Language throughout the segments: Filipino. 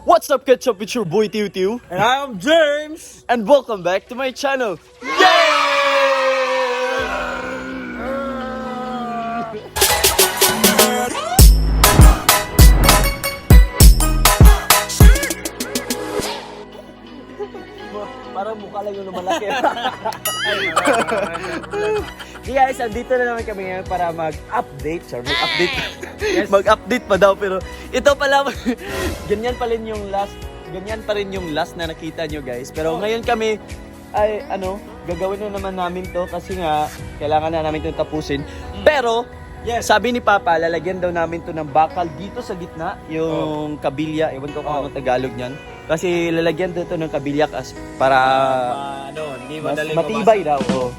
What's up, Ketchup? It's your boy Tiu Tiu. And I'm James! And welcome back to my channel. Parang mukha lang yung lumalaki. Okay guys, andito na naman kami ngayon para mag-update. Sorry, mag-update. Yes. Mag-update pa daw, pero ito pala, ganyan pa rin yung last na nakita nyo guys. Pero ngayon kami, ay gagawin na naman namin to kasi nga, kailangan na namin itong tapusin. Pero, sabi ni Papa, lalagyan daw namin to ng bakal dito sa gitna, yung kabilya, ewan ko kung anong Tagalog niyan. Kasi lalagyan dito ng kabilya para hindi mas madali matibay daw. Oh.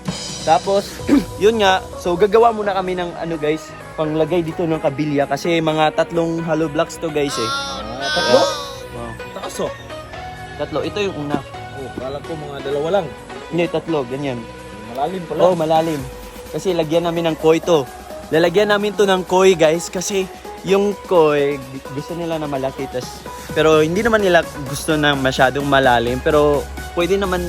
Tapos, yun nga, so gagawa muna kami ng guys, panglagay dito ng kabilya kasi mga 3 hollow blocks to guys eh. Tatlo? Wow. Takaso. 3, ito yung una. Oh, kala ko mga 2 lang. Hindi, 3, ganyan. Malalim pala. Oh, malalim. Kasi lagyan namin ng koi to. Lalagyan namin to ng koi guys kasi yung koi, gusto nila na malaki. Pero hindi naman nila gusto na masyadong malalim. Pero pwede naman,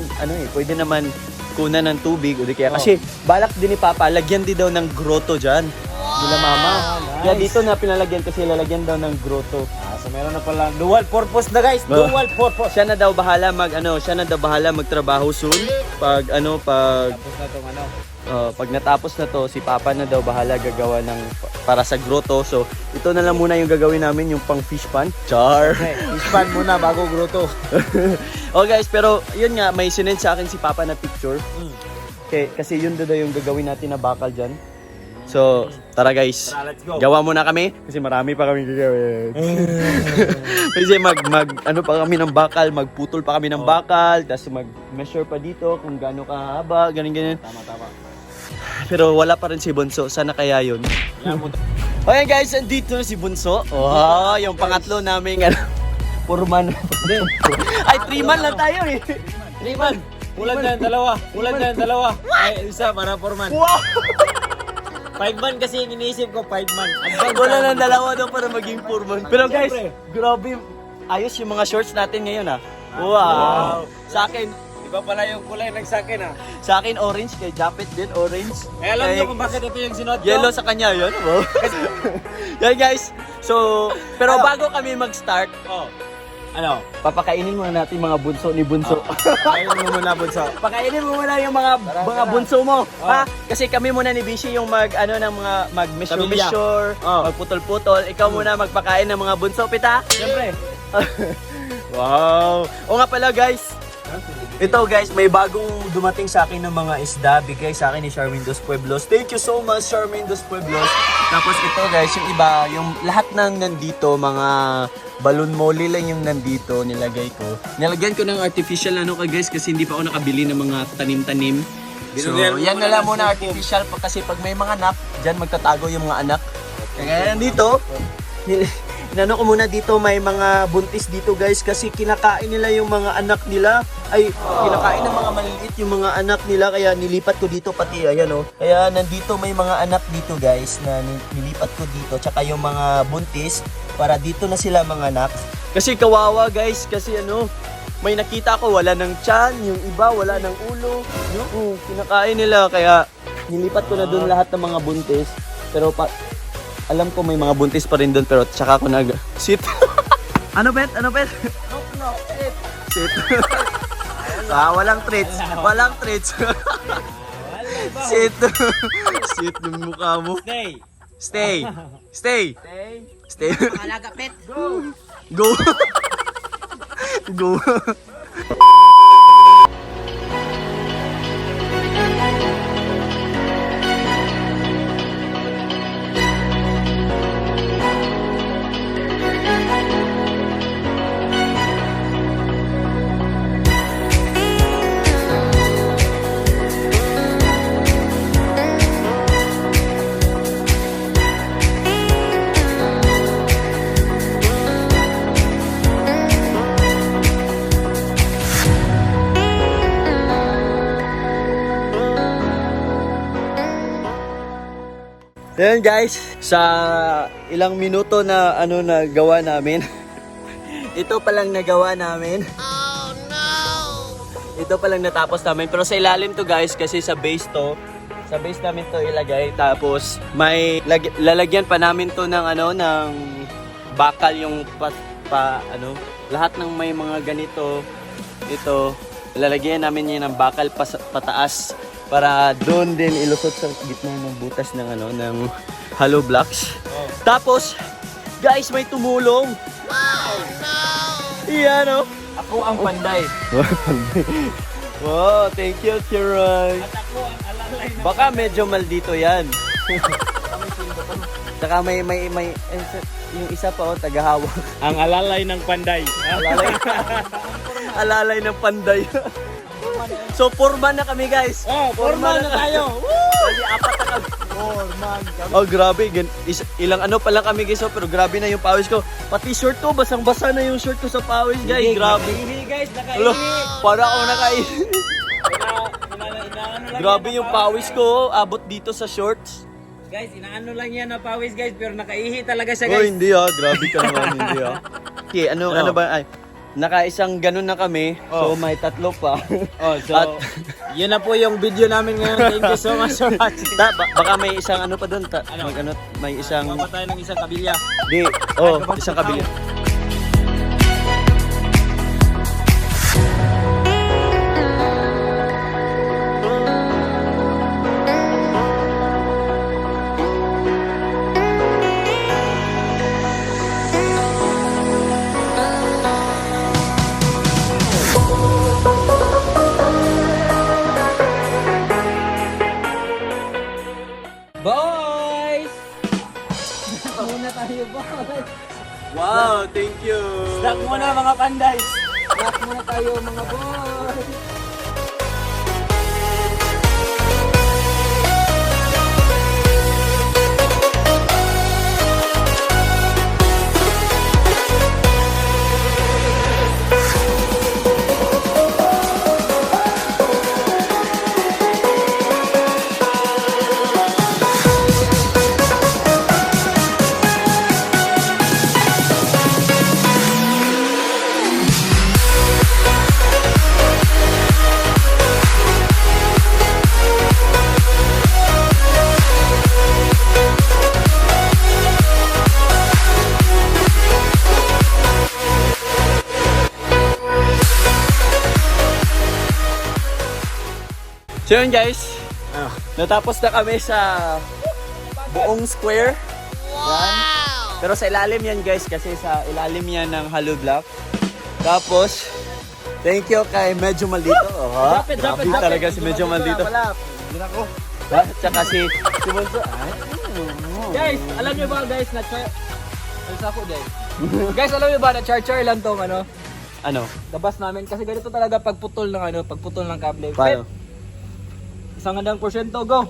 pwede naman kunan ng tubig o di kaya. Kasi balak din ni Papa, lagyan din daw ng grotto dyan. Nila Mama. Nice. Kaya dito na pinalagyan kasi lalagyan daw ng grotto. So meron na pala dual purpose na guys. Dual purpose. Siya na daw bahala magtrabaho soon. Pag Tapos na itong pag natapos na to, si Papa na daw bahala gagawa ng para sa grotto. So, ito na lang muna yung gagawin namin, yung pang fish pan. Char! Okay, ispan muna bago grotto. Oh guys, pero yun nga, may sinend sa akin si Papa na picture. Okay, kasi yun daw yung gagawin natin na bakal dyan. So, tara guys. Tara, let's go. Gawa muna kami kasi marami pa kami gagawin. Kasi pa kami ng bakal, magputol pa kami ng bakal, tapos mag-measure pa dito kung gaano kahaba, ganyan. Tama. Pero wala pa rin si Bunso. Sana kaya yun. Okay guys, andito na si Bunso. Wow, yung pangatlo namin 4 man. Ay, 3 man lang tayo eh. 3 man. Kulang na yung dalawa. Ay, isa para 4 man. Wow! 5 man kasi yung iniisip ko, 5 man. Wala lang dalawa daw para maging 4 man. Pero guys, Siyempre. grabe. Ayos yung mga shorts natin ngayon ah. Wow! Sa akin, Iba pala yung kulay nagsakin sa akin orange, kay Japet din orange. Eh alam niyo kung bakit ito yung sinuot ko? Yellow sa kanya yun. Wow. Yan guys. So, pero bago kami mag-start, papakainin muna natin mga bunso ni Bunso. Ayun mo muna bunso. Pakainin mo muna yung mga bunso mo. Ha? Kasi kami muna ni Bishi yung mag-measure, magputol-putol. Ikaw muna magpakain ng mga bunso, pita. Siyempre. Wow. O nga pala guys. Ito guys, may bagong dumating sa akin ng mga isda. Bigay sa akin ni Charmaine Dos Pueblos. Thank you so much, Charmaine Dos Pueblos. Tapos ito guys, yung iba, yung lahat ng nandito, mga balloon molly lang yung nandito, nilagay ko. Nilagyan ko ng artificial guys kasi hindi pa ako nakabili ng mga tanim-tanim. So, yan na lang muna artificial kasi pag may mga anak, dyan magtatago yung mga anak. Kaya nandito, inano ko muna dito, may mga buntis dito guys kasi kinakain nila yung mga anak nila. Ay, kinakain ng mga maliliit yung mga anak nila kaya nilipat ko dito pati ayan Kaya nandito may mga anak dito guys na nilipat ko dito tsaka yung mga buntis para dito na sila mga anak. Kasi kawawa guys kasi may nakita ko wala ng tiyan, yung iba wala ng ulo. Kinakain nila kaya nilipat ko na doon lahat ng mga buntis. Pero alam ko may mga buntis pa rin doon pero tsaka ako sit. Ano bet? No, Sit. Walang treats. Walang treats. Sit. Sit ng mukha mo. Stay. Stay. Alaga pet. Go. Go. Ayan guys, sa ilang minuto na na gawa namin. ito palang nagawa namin. Ito palang natapos namin. Pero sa ilalim to guys, kasi sa base to. Sa base namin to ilagay. Tapos may lalagyan pa namin to ng ano, ng bakal yung lahat ng may mga ganito. Ito, lalagyan namin yun ng bakal pataas para doon din ilusot sa gitna ng butas ng ano, ng hollow blocks. Tapos, guys, may tumulong. Wow! Iyan, oh. Ako ang panday. Wow, thank you, Chiroy. At ako ang alalay na Baka medyo maldito yan. Saka may yung isa pa, oh, tagahawak. ang alalay ng panday. Alalay ng panday. So, 4 man na kami, guys. Oh, formal na tayo. Kasi 4 na kami. 4 man kami. Oh, grabe. Ilang ano pa lang kami, guys. Oh, pero grabe na yung pawis ko. Pati short ko, basang-basa na yung short ko sa pawis, guys. Grabe. Nakaihi guys, Hello, nakaihi. para ako nakaihi. Grabe yung pawis ko. Abot dito sa shorts. Guys, inaano lang yan na pawis guys, pero nakaihi talaga siya Oh, guys. hindi ah. Grabe ka naman, hindi ah. Okay, ano ba? Ay, nakaisang ganun na kami. So, may 3 pa. Oh, so, At, yun na po yung video namin ngayon. Thank you so much for watching. baka may isang ano pa doon. May isang... Mapa tayo ng isang kabilya. Di, isang kabila. Boys! Muna tayo boys. Wow, thank you. Stop muna mga panday. Lahat muna tayo mga boy. So yun guys, natapos na kami sa buong square. Yan. Pero sa ilalim yan guys, kasi sa ilalim yan ng hollow block. Tapos, thank you kay Medyo Maldito. Dapat. Talaga si Medyo Maldito. Yun ako. Tsaka si Bunso. Guys, alam niyo ba guys na Alsa ko guys. Guys, alam niyo ba na char-char lang tong ano? Ano? Labas namin kasi ganito talaga pagputol ng kable. Paano? Isang handang porsyento, go!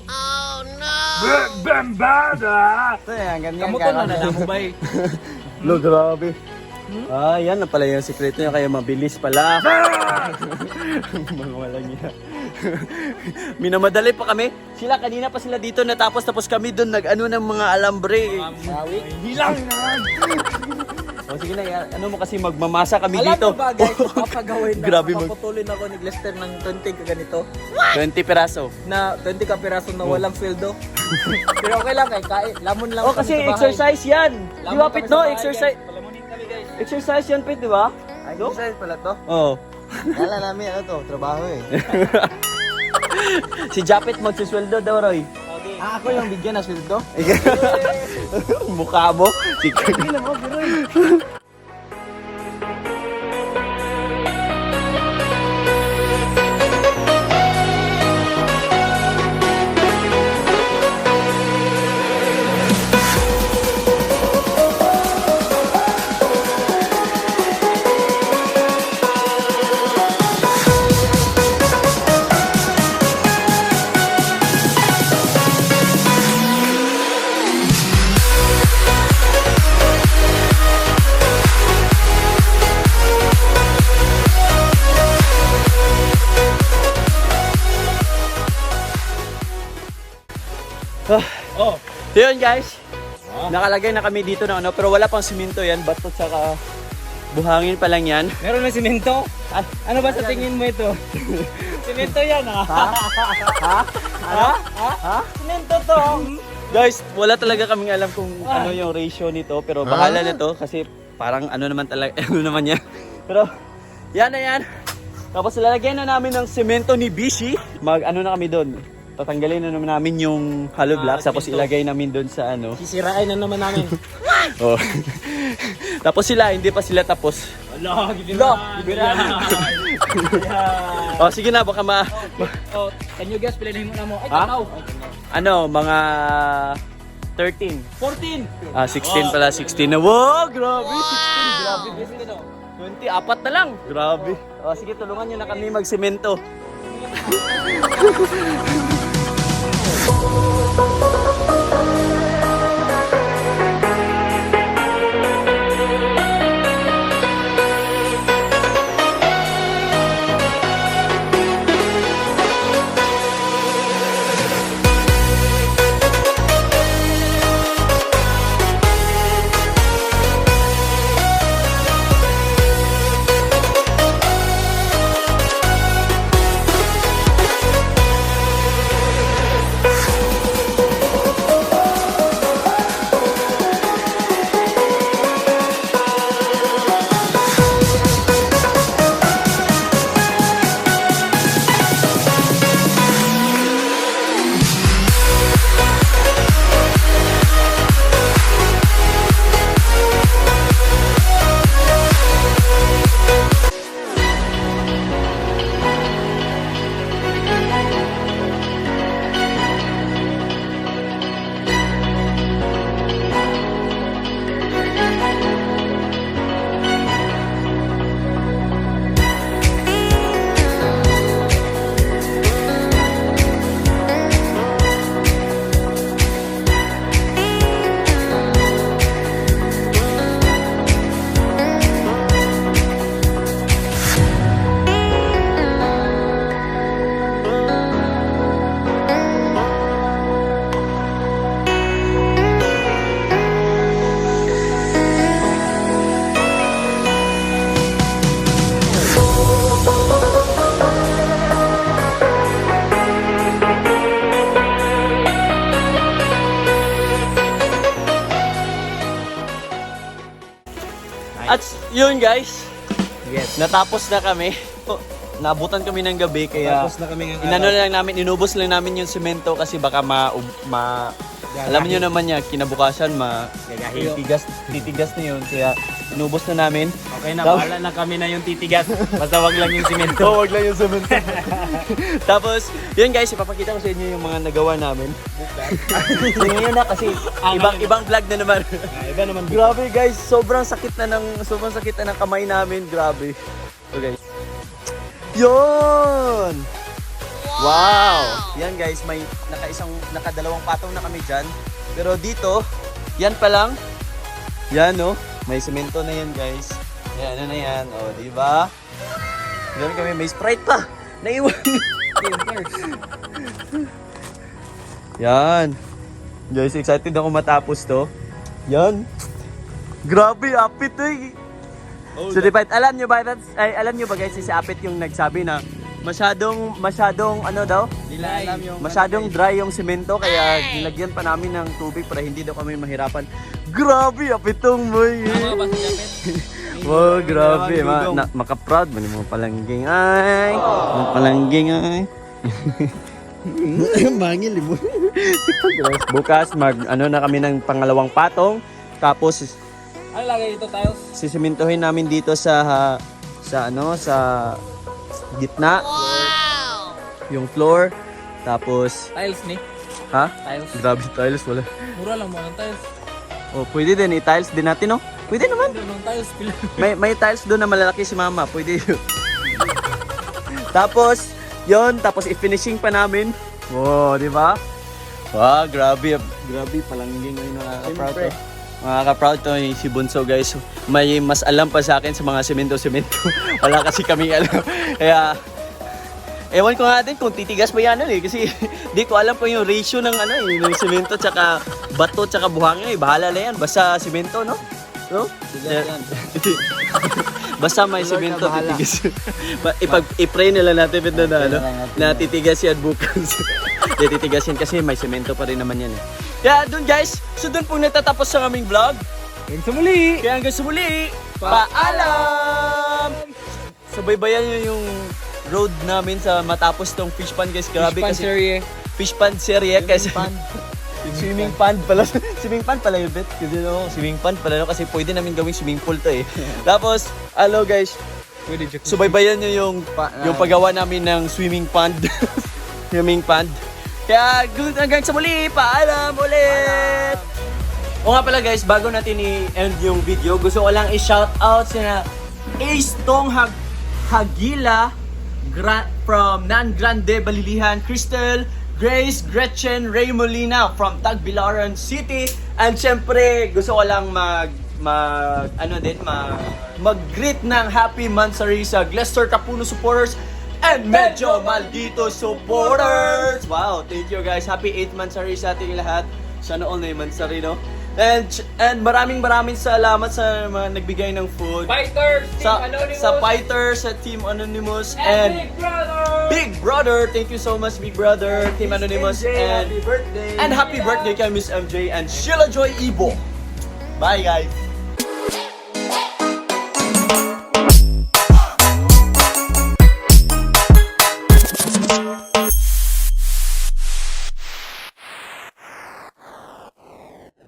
Ito yan, ganyan. Kamuton na mo ba eh? Lo, grabe. Yan na pala yung sikreto niya, kaya mabilis pala. Mga walang niya. Minamadali pa kami. Sila, kanina pa sila dito natapos, tapos kami doon nag-ano ng mga alambre. Hilang na! O sige na, ano mo kasi magmamasa kami Alam dito. mo ba guys, papagawin na, Grabe paputulin ako ni Lester ng 20 ka ganito. 20 piraso. Na 20 ka piraso na walang sweldo. Pero okay lang kain, lamon lang Oh, kami kasi sa bahay. exercise yan. Di Lamon ba, kami Pit, sa no? bahay, Exercise. guys. Palamunin kami guys. Exercise yan, Pit, di ba? Ay, No? exercise pala to. Oo. Kala namin ano to, trabaho eh. Si Japit magsusweldo daw, Roy. Okay. Ako yung bigyan na sweldo. Mukha mo. Oh. So yun guys, nakalagay na kami dito ng ano, pero wala pang simento yan, bato tsaka Buhangin pa lang yan. Meron na simento? Ano ba sa tingin mo ito? Simento yan ah. Ha? Simento to. Guys, wala talaga kaming alam kung ano yung ratio nito. Pero bahala na to kasi parang ano naman talaga, ano naman yan. Pero yan na yan. Tapos lalagyan na namin ng semento ni Bishi. Ano na kami doon. Tatanggalin na naman namin yung hollow blocks. Tapos semento. ilagay namin doon sa ano. Sisirain na naman namin. Oh. Tapos sila, hindi pa sila tapos. Ala, gibiran. Oh, sige na, baka Oh, can you guess piliin mo na mo? Ay, Ha? tanaw. ano, mga 13. 14. 16 pala, 16 na. Wow, grabe, 16, grabe. 20, apat na lang. Grabe. Oh, sige, tulungan nyo na kami magsemento. At yun guys, Yes. natapos na kami. Naabutan kami ng gabi kaya Tapos na kami ng inano lang namin, inubos lang namin yung semento kasi baka alam niyo naman niya, kinabukasan titigas na yun kaya inubos na namin. Okay na, bahala na kami na yung titigas. Basta wag lang yung simento. Wag lang yung semento. Tapos, yun guys, ipapakita ko sa inyo yung mga nagawa namin. Ngayon na kasi ibang vlog na naman. Iba naman. Grabe guys, sobrang sakit na ng kamay namin, grabe. Okay. Yun! Wow! Yan guys, may nakadalawang patong na kami dyan. Pero dito, yan pa lang. Yan no, may semento na yan guys. Yan, ano na yan, o diba? Yan kami, may Sprite pa. Naiwan. Yan. Guys, excited ako matapos to. Yan. Grabe, apit eh. So, diba, alam nyo ba guys, si Apit yung nagsabi na masyadong ano daw? Nila alam yung Masyadong dry yung semento kaya nilagyan pa namin ng tubig para hindi daw kami mahirapan. Grabe, apitong boy. Tama ba si Japet? Wow, grabe. Maka-proud mo ni mga palangging ay. Mga palangging ay. Mangil mo. Bukas ano na kami ng pangalawang patong. Tapos Ano lagay dito tiles? sisimintuhin namin dito sa gitna. Yung floor. Tapos Tiles ni? ha? Tiles. Grabe tiles wala. Mura lang mo ng tiles. Oh, pwede din i-tiles din natin, no? Pwede naman. Mura ng tiles. Pila. May tiles doon na malalaki si Mama. Pwede yun. Tapos, tapos i-finishing pa namin. Wow, di ba? Wow, grabe. Grabe, palangging ngayon nakaka-proud to. Nakaka-proud to si Bunso guys. May mas alam pa sa akin sa mga semento-semento. Wala kasi kami alam. Kaya, ewan ko nga din kung titigas pa yan kasi di ko alam po yung ratio ng ng semento tsaka bato tsaka buhangin. Bahala na yan. Basta semento, no? No? Yan, yan. Basta may Lord semento, na bahala. titigas. I-pray nila natin na ano, na titigas yan bukas. Hindi titigas yan kasi may semento pa rin naman yan eh. Kaya dun guys, so dun po natatapos ang aming vlog. Hanggang sa muli! Kaya hanggang sa muli, paalam! Subaybayan nyo yung road namin sa matapos tong fish pond guys. Grabe kasi fish pond serye kasi swimming pond pala. Swimming pond pala yun, bet. Kasi no, swimming pond pala no, kasi pwede namin gawing swimming pool to eh. Tapos, hello guys. Subaybayan nyo yung paggawa namin ng swimming pond. Swimming pond. Kaya hanggang sa muli, paalam ulit! O nga pala guys, bago natin i-end yung video, gusto ko lang i-shout out sina Ace Tong Hagila from Nan Grande, Balilihan, Crystal, Grace, Gretchen, Ray Molina from Tagbilaran City. And syempre, gusto ko lang mag-greet ng Happy Mansari sa Glester Capuno supporters and Medyo Maldito supporters! Wow, thank you guys. Happy 8th Mansari sa ating lahat. Sana all na yung Mansari, no? And maraming salamat sa mga nagbigay ng food. Fighters! Team Anonymous! Sa Fighters, sa Team Anonymous, and Big Brother! Big Brother! Thank you so much, Big Brother, Team Anonymous, and happy birthday! happy birthday kay Miss MJ and Sheila Joy Ibo. Bye guys!